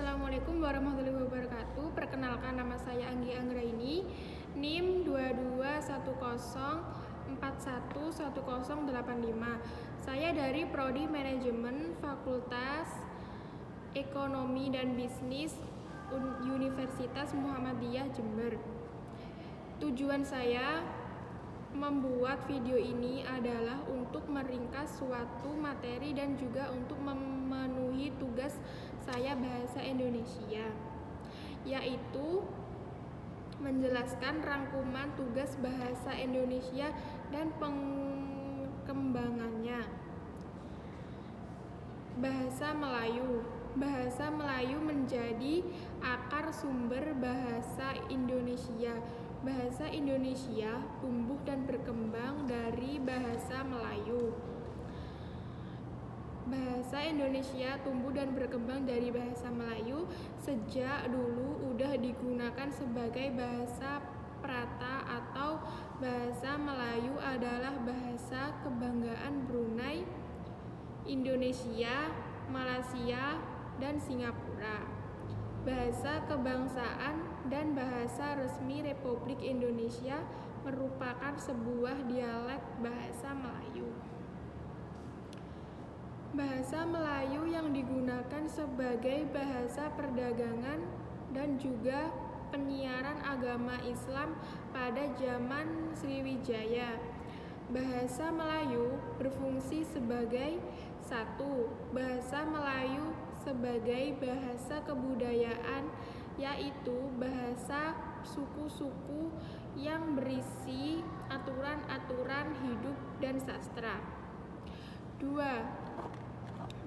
Assalamualaikum warahmatullahi wabarakatuh. Perkenalkan, nama saya Anggi Anggraini, NIM 2210411085. Saya dari Prodi Manajemen Fakultas Ekonomi dan Bisnis Universitas Muhammadiyah Jember. Tujuan saya membuat video ini adalah untuk meringkas suatu materi dan juga untuk memenuhi tugas saya bahasa Indonesia, yaitu menjelaskan rangkuman tugas bahasa Indonesia dan pengembangannya. Bahasa Melayu. Bahasa Melayu menjadi akar sumber bahasa Indonesia. Bahasa Indonesia tumbuh dan berkembang dari bahasa Melayu. Bahasa Indonesia tumbuh dan berkembang dari bahasa Melayu sejak dulu udah digunakan sebagai bahasa Prata atau bahasa Melayu adalah bahasa kebanggaan Brunei, Indonesia, Malaysia, dan Singapura. Bahasa kebangsaan dan bahasa resmi Republik Indonesia merupakan sebuah dialek bahasa Melayu. Bahasa Melayu yang digunakan sebagai bahasa perdagangan dan juga penyiaran agama Islam pada zaman Sriwijaya. Bahasa Melayu berfungsi sebagai 1. Bahasa Melayu sebagai bahasa kebudayaan, yaitu bahasa suku-suku yang berisi aturan-aturan hidup dan sastra. 2.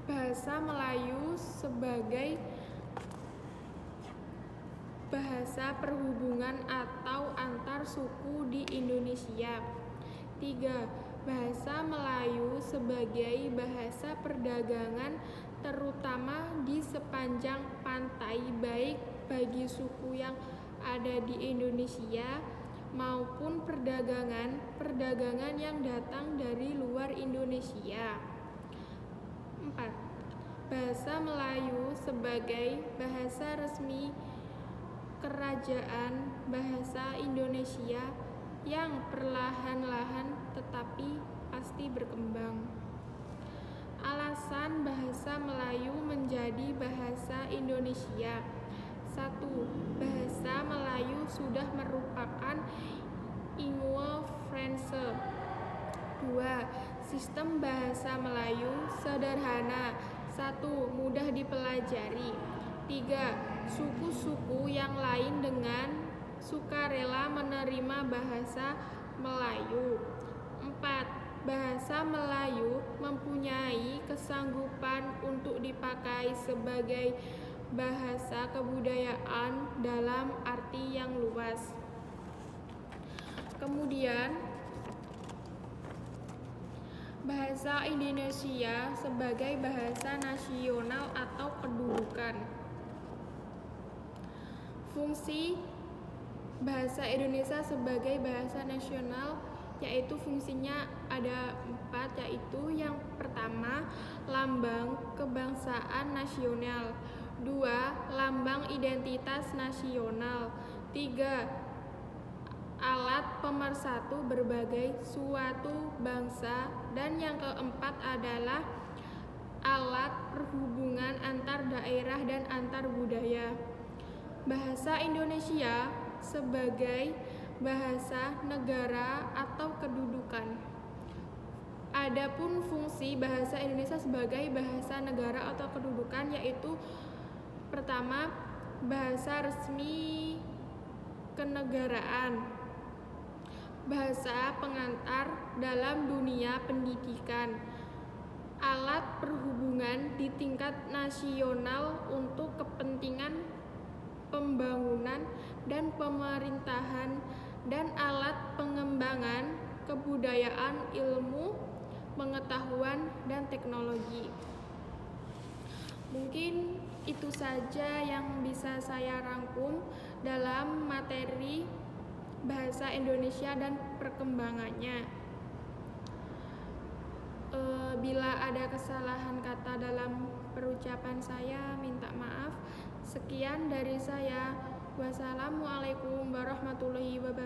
Bahasa Melayu sebagai bahasa perhubungan atau antar suku di Indonesia. 3. Bahasa Melayu sebagai bahasa perdagangan terutama di sepanjang pantai, baik bagi suku yang ada di Indonesia maupun perdagangan yang datang dari luar Indonesia. 4. Bahasa Melayu sebagai bahasa resmi Kerajaan Bahasa Indonesia yang perlahan-lahan tetapi pasti berkembang. Alasan bahasa Melayu menjadi bahasa Indonesia. 1. Bahasa Melayu sudah merupakan lingua franca. 2. Sistem bahasa Melayu sederhana. 1. Mudah dipelajari. 3. Suku-suku yang lain dengan sukarela menerima bahasa Melayu. 4. Bahasa Melayu mempunyai kesanggupan untuk dipakai sebagai bahasa kebudayaan dalam arti yang luas. Kemudian, bahasa Indonesia sebagai bahasa nasional atau kedudukan. Fungsi bahasa Indonesia sebagai bahasa nasional yaitu fungsinya ada 4, yaitu yang pertama, lambang kebangsaan nasional. 2. Lambang identitas nasional. 3. Alat pemersatu berbagai suatu bangsa. Dan yang keempat adalah alat perhubungan antar daerah dan antar budaya. Bahasa Indonesia sebagai bahasa negara atau kedudukan. Adapun fungsi bahasa Indonesia sebagai bahasa negara atau kedudukan yaitu pertama, bahasa resmi kenegaraan, bahasa pengantar dalam dunia pendidikan, alat perhubungan di tingkat nasional untuk kepentingan pembangunan dan pemerintahan, dan alat pengembangan kebudayaan, ilmu, pengetahuan, dan teknologi. Mungkin itu saja yang bisa saya rangkum dalam materi bahasa Indonesia dan perkembangannya. Bila ada kesalahan kata dalam perucapan saya, minta maaf. Sekian dari saya. Wassalamualaikum warahmatullahi wabarakatuh.